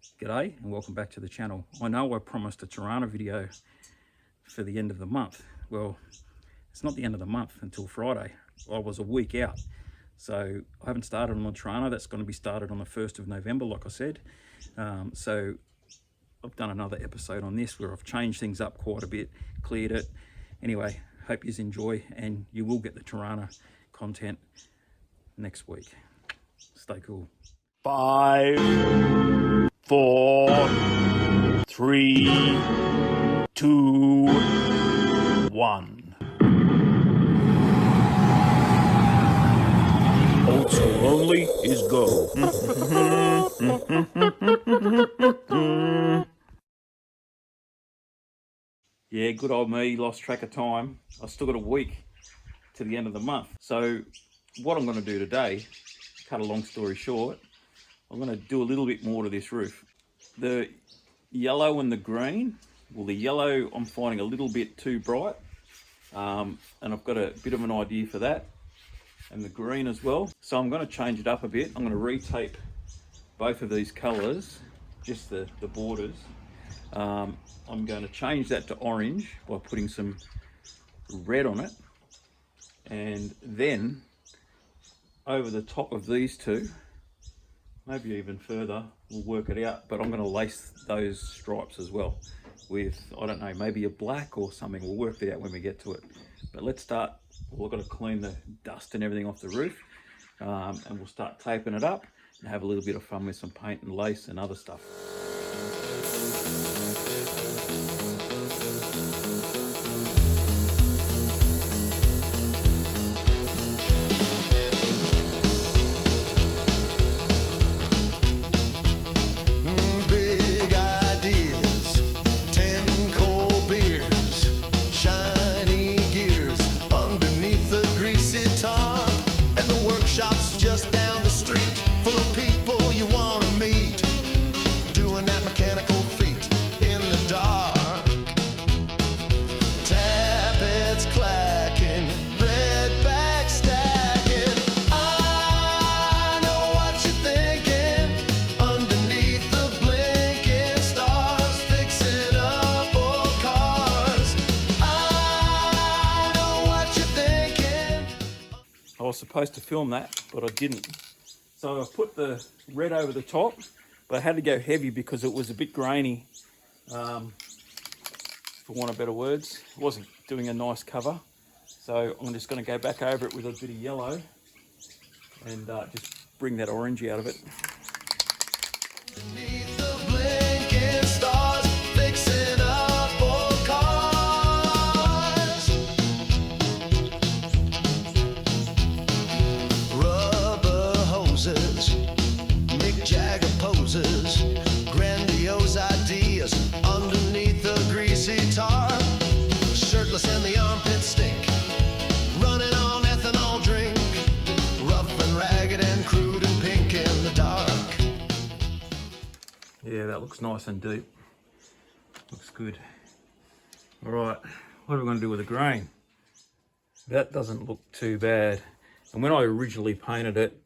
G'day and welcome back to the channel. I know I promised a Tirana video for the end of the month. Well, it's not the end of the month until Friday. I was a week out. So I haven't started on the Tirana. That's going to be started on the 1st of November, like I said. So I've done another episode on this where I've changed things up quite a bit, cleared it. Anyway, hope you enjoy, and you will get the Tirana content next week. Stay cool. 5, 4, 3, 2, 1. Old school only is go. Yeah, good old me, lost track of time. I've still got a week to the end of the month. So what I'm going to do today, cut a long story short, I'm going to do a little bit more to this roof. The yellow and the green, well, the yellow I'm finding a little bit too bright, and I've got a bit of an idea for that, and the green as well. So I'm going to change it up a bit. I'm going to retape both of these colours, just the borders. I'm going to change that to orange by putting some red on it, and then over the top of these two, maybe even further, we'll work it out, but I'm going to lace those stripes as well with, I don't know, maybe a black or something. We'll work it out when we get to it. But let's start. Well, I've got to clean the dust and everything off the roof, and we'll start taping it up and have a little bit of fun with some paint and lace and other stuff. Just down the street, full of people you want to meet, doing that mechanical feat in the dark. Tappets clacking, red back stacking. I know what you're thinking, underneath the blinking stars, fixing up old cars. I know what you're thinking. I was supposed to film that, but I didn't. So I put the red over the top, but I had to go heavy because it was a bit grainy, for want of better words. It wasn't doing a nice cover. So I'm just going to go back over it with a bit of yellow and just bring that orange out of it. Beneath the blinking stars, fixing up old cars. Rubber hoses, Mick Jagger poses, grandiose ideas underneath the greasy tar. Shirtless and the armpits stink, running on ethanol drink, rough and ragged and crude and pink in the dark. Yeah, that looks nice and deep. Looks good. All right, what are we going to do with the grain? That doesn't look too bad. And when I originally painted it,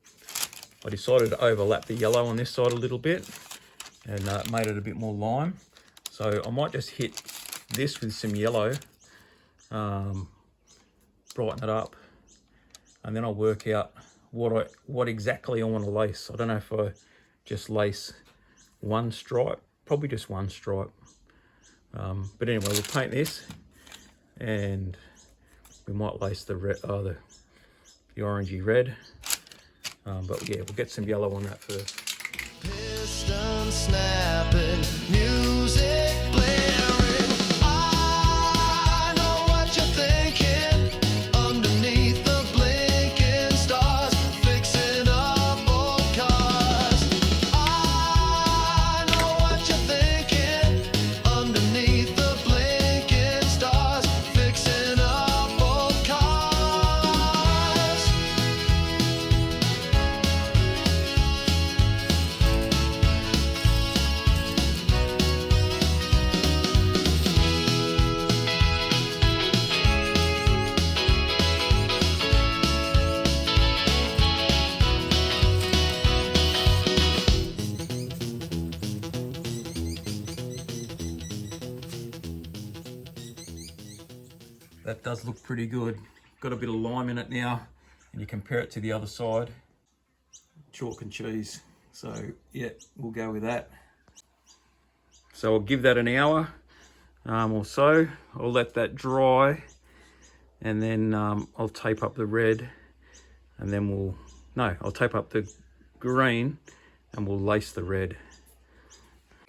I decided to overlap the yellow on this side a little bit and made it a bit more lime. So I might just hit this with some yellow, brighten it up, and then I'll work out what exactly I want to lace. I don't know if I just lace one stripe, probably just one stripe. But anyway, we'll paint this and we might lace the red, the orangey red. But yeah, we'll get some yellow on that first. Piston snapping, music blaring. I know what you're thinking, underneath the blinking stars, fixing up old cars. I know what you're thinking, underneath the blinking stars, fixing up old cars. That does look pretty good. Got a bit of lime in it now, and you compare it to the other side. Chalk and cheese. So yeah, we'll go with that. So I'll give that an hour or so. I'll let that dry, and then I'll tape up the red, and then I'll tape up the green, and we'll lace the red.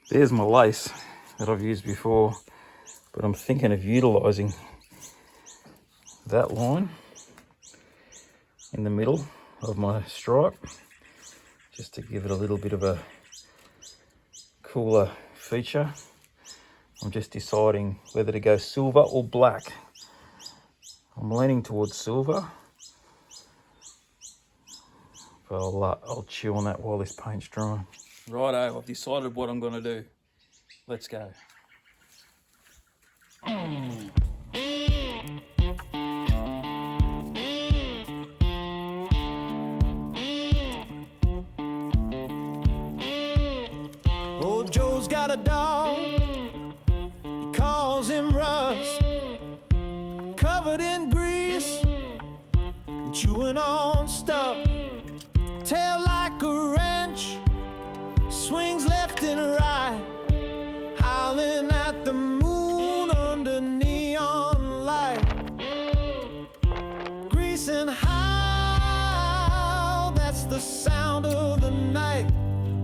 There's my lace that I've used before, but I'm thinking of utilising that line in the middle of my stripe, just to give it a little bit of a cooler feature. I'm just deciding whether to go silver or black. I'm leaning towards silver, but I'll chew on that while this paint's drying. Righto, I've decided what I'm going to do. Let's go. Old Joe's got a dog, he calls him Russ, covered in grease, and chewing on stuff, tail like a wrench, swings left and right, howling at the moon under neon light. Grease and howl, that's the sound of the night.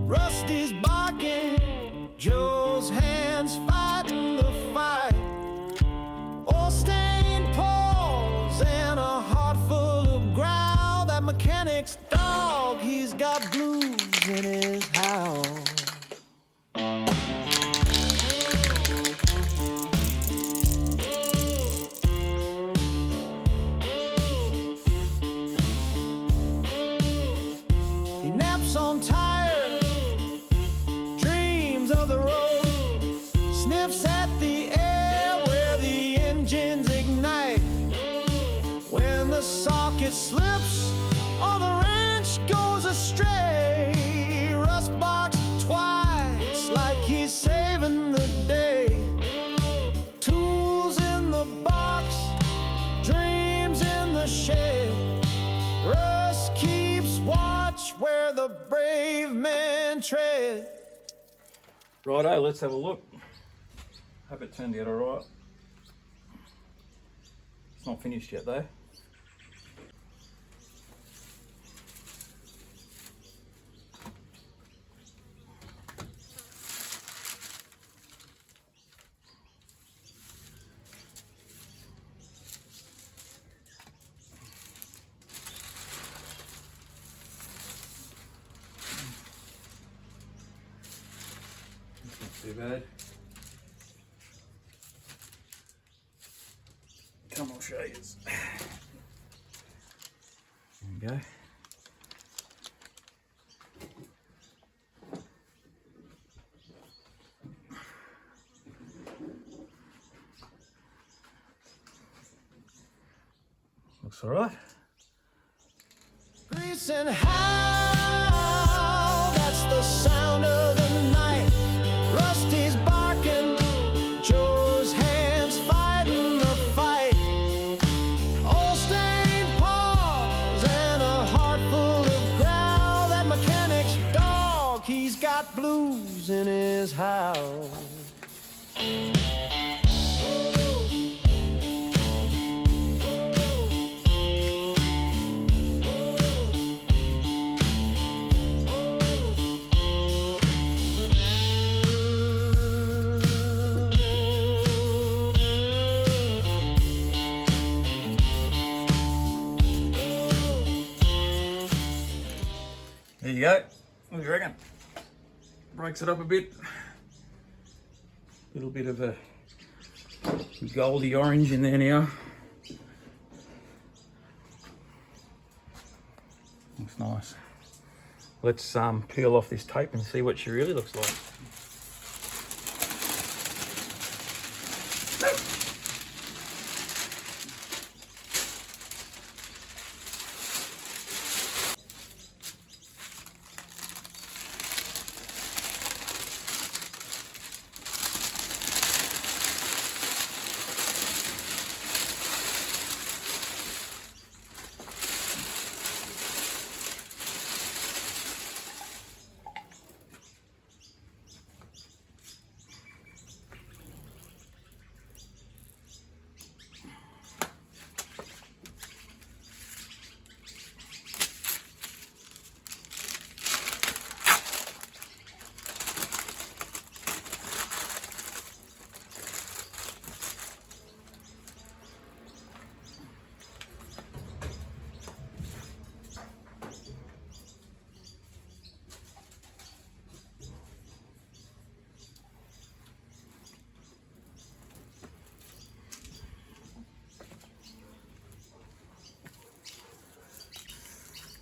Rusty's barking, Joe's hands fighting the fight. Oil-stained paws and a heart full of growl. That mechanic's dog, he's got blues in his howl. He naps on tires, dreams of the road, sniffs at the air where the engines ignite. When the socket slips or the wrench goes astray, Rust barks twice like he's saving the day. Tools in the box, dreams in the shed. Rust keeps watch where the brave men tread. Righto, let's have a look. Hope it turned out alright. It's not finished yet though. Too bad. Come on, show you. There we go. Looks all right. Grease and howl, that's the sound of the night. Rusty's barking, Joe's hands fighting the fight. Oil-stained paws and a heart full of growl. That mechanic's dog, he's got blues in his howl. There you go. What do you reckon? Breaks it up a bit. Little bit of a goldy orange in there now. Looks nice. Let's peel off this tape and see what she really looks like.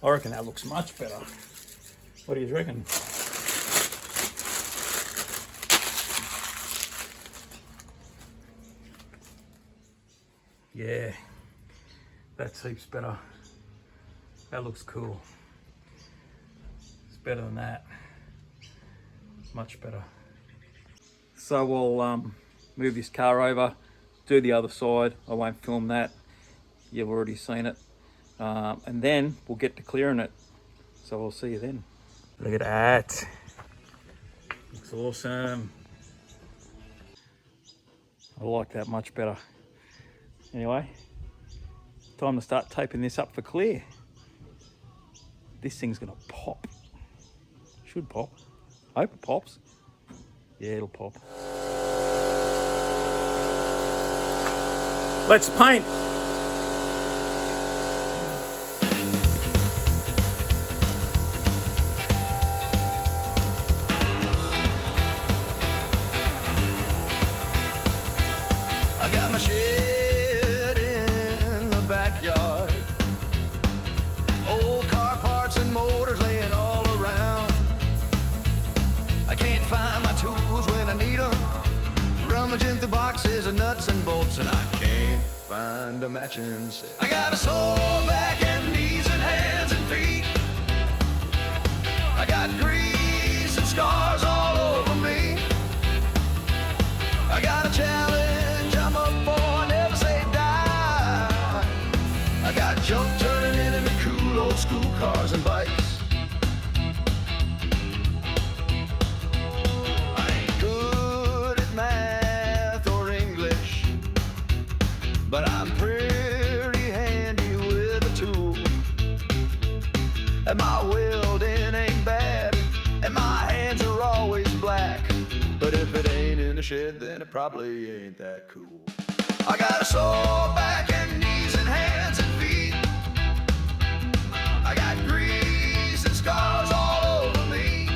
I reckon that looks much better. What do you reckon? Yeah, that's heaps better. That looks cool. It's better than that. Much better. So we'll move this car over, do the other side. I won't film that. You've already seen it. And then we'll get to clearing it. So I'll see you then. Look at that. Looks awesome. I like that much better. Anyway, time to start taping this up for clear. This thing's gonna pop. Should pop. I hope it pops. Yeah, it'll pop. Let's paint. I got my shed in the backyard. Old car parts and motors laying all around. I can't find my tools when I need them. Rummaging through boxes of nuts and bolts, and I can't find a matching set. I got a sore back and knees and hands and feet. I got grease and scars all over me. I got a challenge I'm up for, never say die. I got junk turning into cool old school cars and bikes. I ain't good at math or English, but I'm pretty handy with a tool. And my welding ain't bad, and my hands are always black. But if it ain't in the shed, then it probably ain't that cool. I got a sore back and knees and hands and feet. I got grease and scars all over me.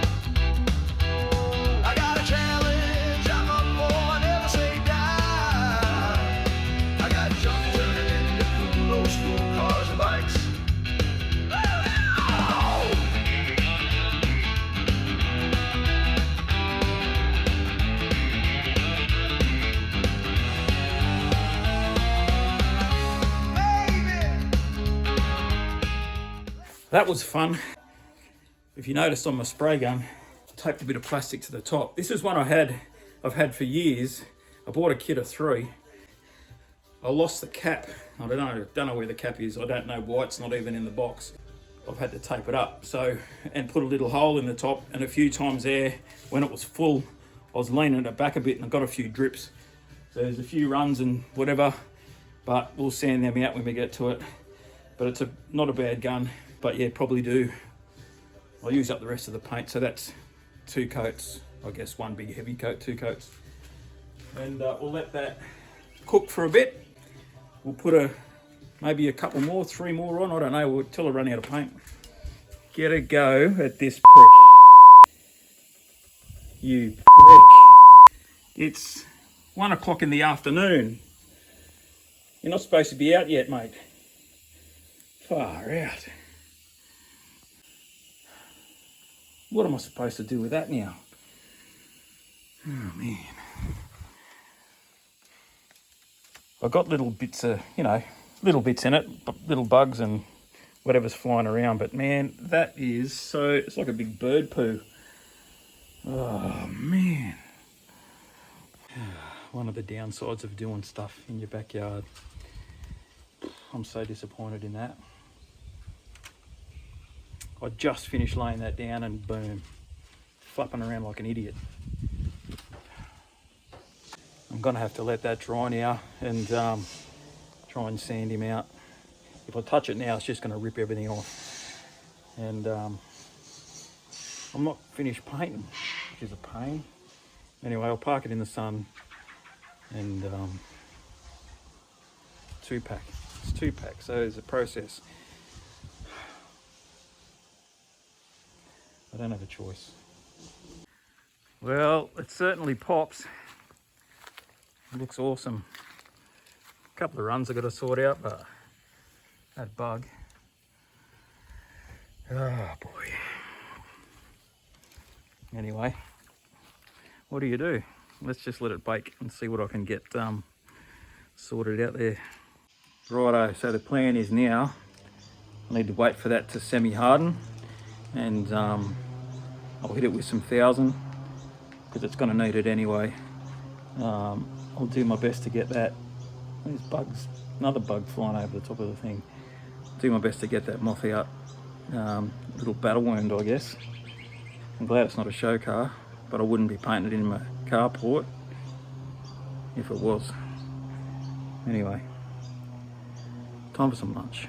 I got a challenge I'm up for, never say die. I got junk turning into cool old school cars and bikes. That was fun. If you noticed on my spray gun, I taped a bit of plastic to the top. This is one I've had for years. I bought a kit of 3. I lost the cap. I don't know where the cap is. I don't know why it's not even in the box. I've had to tape it up. And put a little hole in the top, and a few times there, when it was full, I was leaning it back a bit and I got a few drips. So there's a few runs and whatever, but we'll sand them out when we get to it. But it's not a bad gun. But yeah, probably do. I'll use up the rest of the paint. So that's 2 coats. I guess 1 big heavy coat, 2 coats. And we'll let that cook for a bit. We'll put maybe a couple more, 3 more on. I don't know, until I run out of paint. Get a go at this prick. You prick. It's 1 o'clock in the afternoon. You're not supposed to be out yet, mate. Far out. What am I supposed to do with that now? Oh man. I've got little bits of, little bits in it, little bugs and whatever's flying around, but man, that is so, it's like a big bird poo. Oh man. One of the downsides of doing stuff in your backyard. I'm so disappointed in that. I just finished laying that down and boom, flapping around like an idiot. I'm gonna have to let that dry now and try and sand him out. If I touch it now, it's just gonna rip everything off. And I'm not finished painting, which is a pain. Anyway, I'll park it in the sun and 2-pack. It's 2-pack, so it's a process. I don't have a choice. Well, it certainly pops. It looks awesome. A couple of runs I've got to sort out, but that bug. Oh boy. Anyway, what do? Let's just let it bake and see what I can get sorted out there. Righto, so the plan is now I need to wait for that to semi-harden, and I'll hit it with some 1000 because it's going to need it anyway. I'll do my best to get that. There's bugs, another bug flying over the top of the thing. Do my best to get that moth out. Little battle wound, I guess. I'm glad it's not a show car, but I wouldn't be painting it in my carport if it was. Anyway, time for some lunch.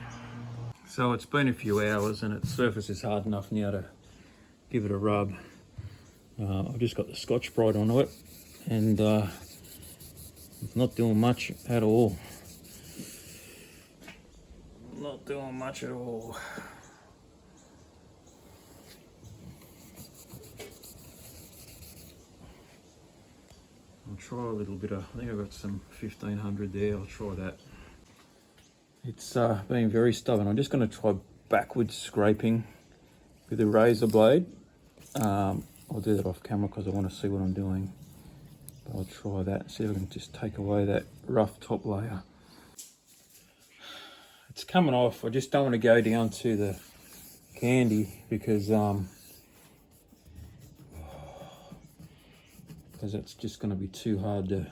So it's been a few hours and its surface is hard enough now to give it a rub. I've just got the Scotch-Brite onto it, and it's not doing much at all. Not doing much at all. I'll try a little bit of, I think I've got some 1500 there, I'll try that. It's been very stubborn. I'm just going to try backwards scraping with a razor blade. I'll do that off camera because I want to see what I'm doing. But I'll try that, see if I can just take away that rough top layer. It's coming off. I just don't want to go down to the candy because it's just going to be too hard to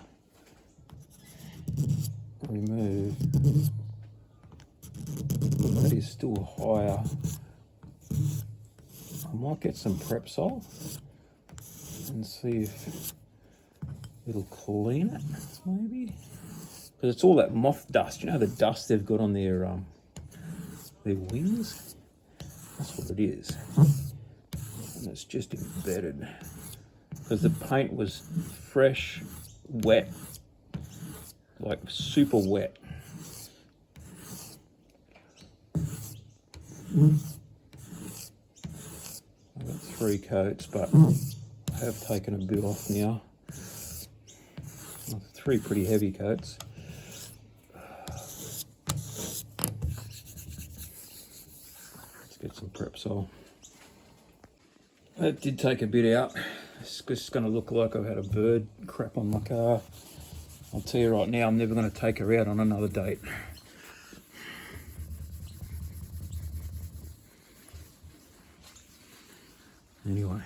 remove. That is still higher. I might get some Prepsol and see if it'll clean it, maybe. Because it's all that moth dust. You know the dust they've got on their wings? That's what it is. And it's just embedded. Because the paint was fresh, wet, like super wet. I've got 3 coats, but I have taken a bit off now. 3 pretty heavy coats. Let's get some Prepsol. That did take a bit out. It's just going to look like I've had a bird crap on my car. I'll tell you right now, I'm never going to take her out on another date. Anyway,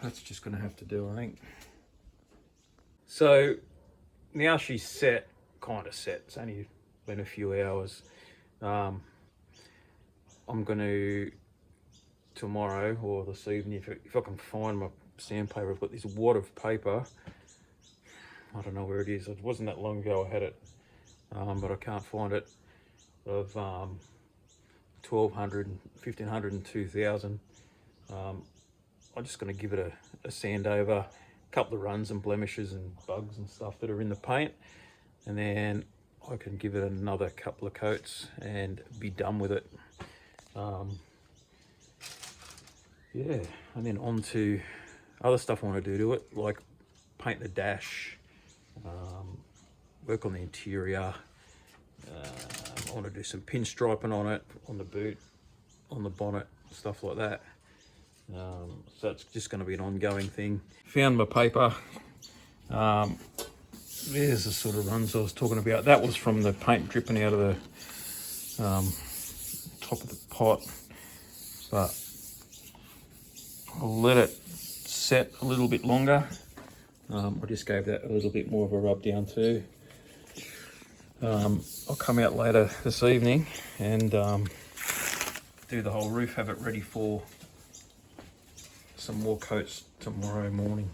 that's just going to have to do, I think. So now she's set, kind of set. It's only been a few hours. I'm going to, tomorrow or this evening, if I can find my sandpaper, I've got this wad of paper. I don't know where it is. It wasn't that long ago I had it, but I can't find it. Of 1200, 1500 and 2000. I'm just going to give it a sand over, a couple of runs and blemishes and bugs and stuff that are in the paint, and then I can give it another couple of coats and be done with it. Yeah, and then on to other stuff I want to do to it, like paint the dash, work on the interior. I want to do some pinstriping on it, on the boot, on the bonnet, stuff like that. So it's just going to be an ongoing thing. Found my paper. There's the sort of runs I was talking about. That was from the paint dripping out of the top of the pot. But I'll let it set a little bit longer. I just gave that a little bit more of a rub down too. I'll come out later this evening and do the whole roof, have it ready for some more coats tomorrow morning.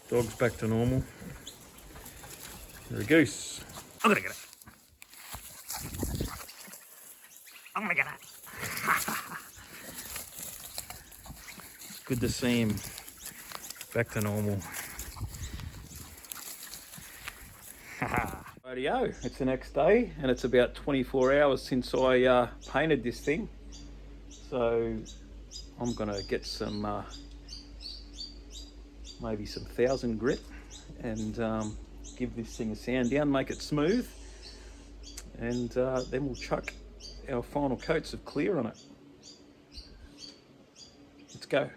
Dog's back to normal. There a goose. I'm gonna get it. I'm gonna get it. It's good to see him back to normal. Radio, it's the next day and it's about 24 hours since I painted this thing. So I'm gonna get some maybe some 1000 grit and give this thing a sand down, make it smooth, and then we'll chuck our final coats of clear on it. Let's go.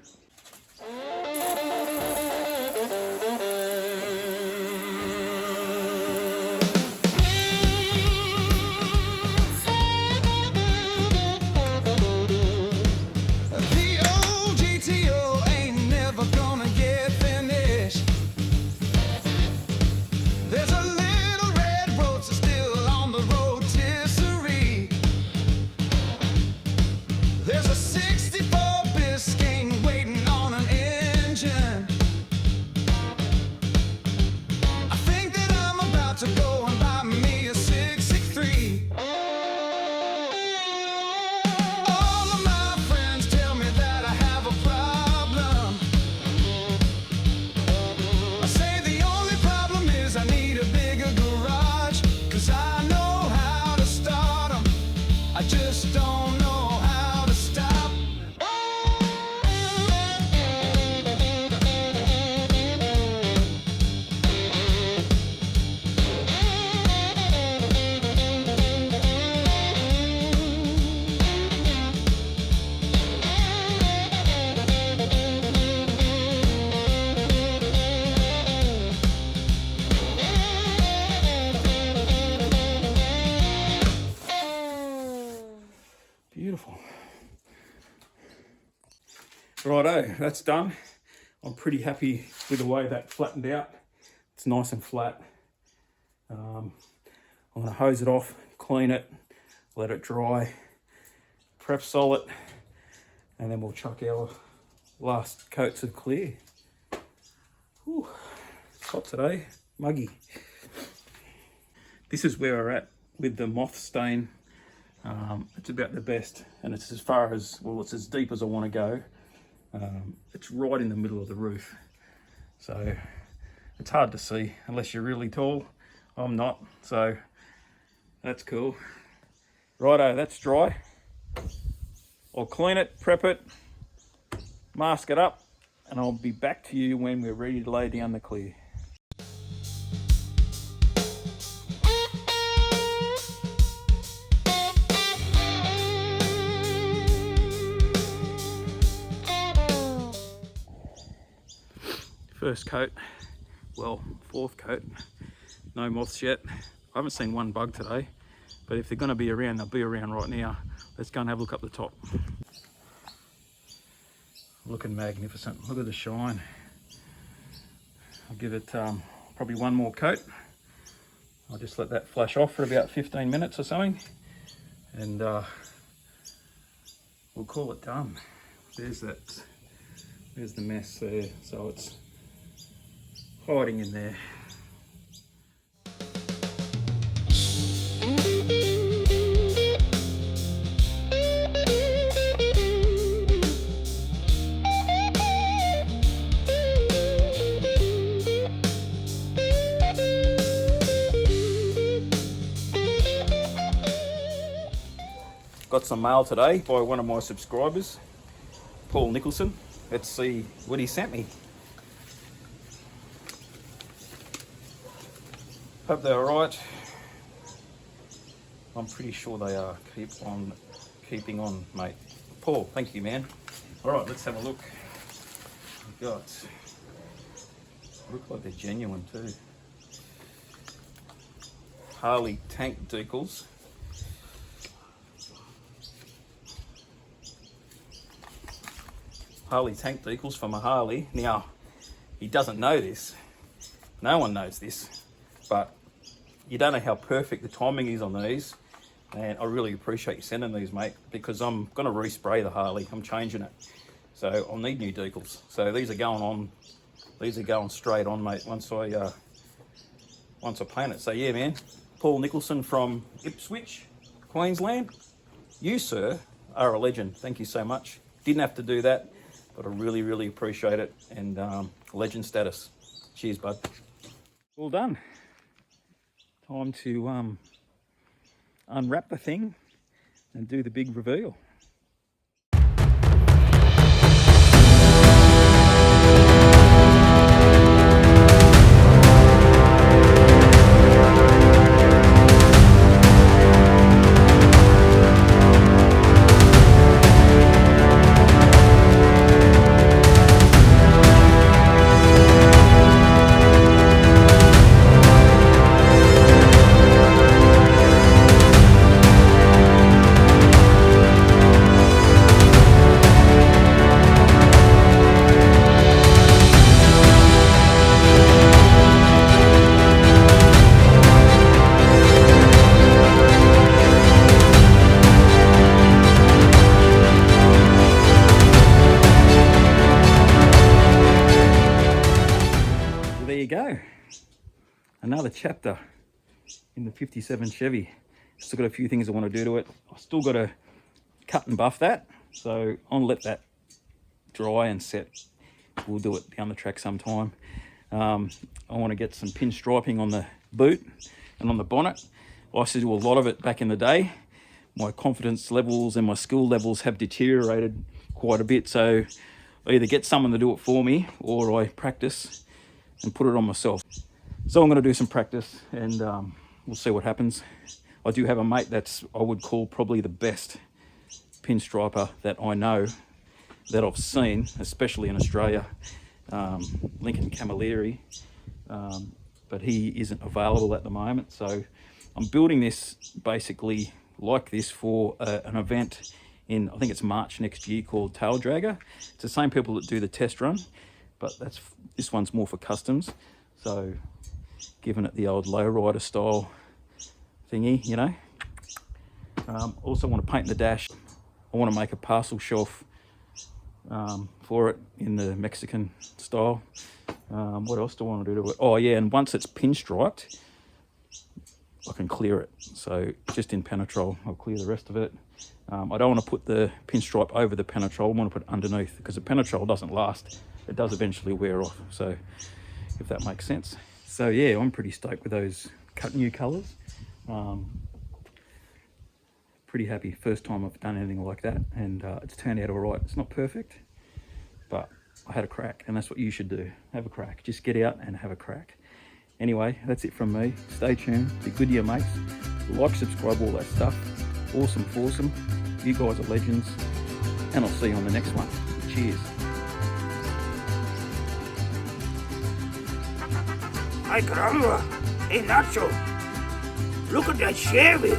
Beautiful. Righto, that's done. I'm pretty happy with the way that flattened out. It's nice and flat. I'm going to hose it off, clean it, let it dry, prep sol it, and then we'll chuck our last coats of clear. Whew, it's hot today, muggy. This is where we're at with the moth stain. It's about the best, and it's as far as, well, it's as deep as I want to go. It's right in the middle of the roof, so it's hard to see unless you're really tall. I'm not, so that's cool. Righto, that's dry. I'll clean it, prep it, mask it up, and I'll be back to you when we're ready to lay down the clear. First coat, well, fourth coat, no moths yet. I haven't seen one bug today, but if they're going to be around, they'll be around right now. Let's go and have a look up the top. Looking magnificent. Look at the shine. I'll give it probably one more coat. I'll just let that flash off for about 15 minutes or something, and we'll call it done. There's that. There's the mess there. So it's hiding in there. Got some mail today by one of my subscribers, Paul Nicholson. Let's see what he sent me. Hope they're alright. I'm pretty sure they are. Keeping on, mate. Paul, thank you, man. Alright, let's have a look. We've got, look like they're genuine too. Harley tank decals. Harley tank decals for my Harley. Now, he doesn't know this. No one knows this, but you don't know how perfect the timing is on these, and I really appreciate you sending these, mate, because I'm going to respray the Harley. I'm changing it, so I'll need new decals. So these are going on. These are going straight on, mate. Once I paint it. So yeah, man. Paul Nicholson from Ipswich, Queensland. You, sir, are a legend. Thank you so much. Didn't have to do that, but I really, really appreciate it, and legend status. Cheers, bud. All done. Time to unwrap the thing and do the big reveal. another chapter in the 57 Chevy. Still got a few things I want to do to it. I've still got to cut and buff that, so I'll let that dry and set. We'll do it down the track sometime. I want to get some pinstriping on the boot and on the bonnet. I used to do a lot of it back in the day. My confidence levels and my skill levels have deteriorated quite a bit, so I either get someone to do it for me or I practice and put it on myself. So I'm going to do some practice and we'll see what happens. I do have a mate that's, I would call probably the best pinstriper that I know, that I've seen, especially in Australia, Lincoln Camilleri, but he isn't available at the moment. So I'm building this basically like this for an event in, I think it's March next year, called Tail Dragger. It's the same people that do the test run, but this one's more for customs. So giving it the old lowrider style thingy, you know. Also want to paint the dash. I want to make a parcel shelf for it in the Mexican style. What else do I want to do to it? Oh yeah, and once it's pinstriped, I can clear it. So just in penetrol, I'll clear the rest of it. I don't want to put the pinstripe over the penetrol. I want to put it underneath, because the penetrol doesn't last. It does eventually wear off. So if that makes sense. So yeah, I'm pretty stoked with those new colours. Pretty happy. First time I've done anything like that, and it's turned out all right. It's not perfect, but I had a crack, and that's what you should do. Have a crack. Just get out and have a crack. Anyway, that's it from me. Stay tuned. Be good to your mates. Like, subscribe, all that stuff. Awesome foursome. You guys are legends, and I'll see you on the next one. Cheers. Ay caramba, hey Nacho, look at that Chevy.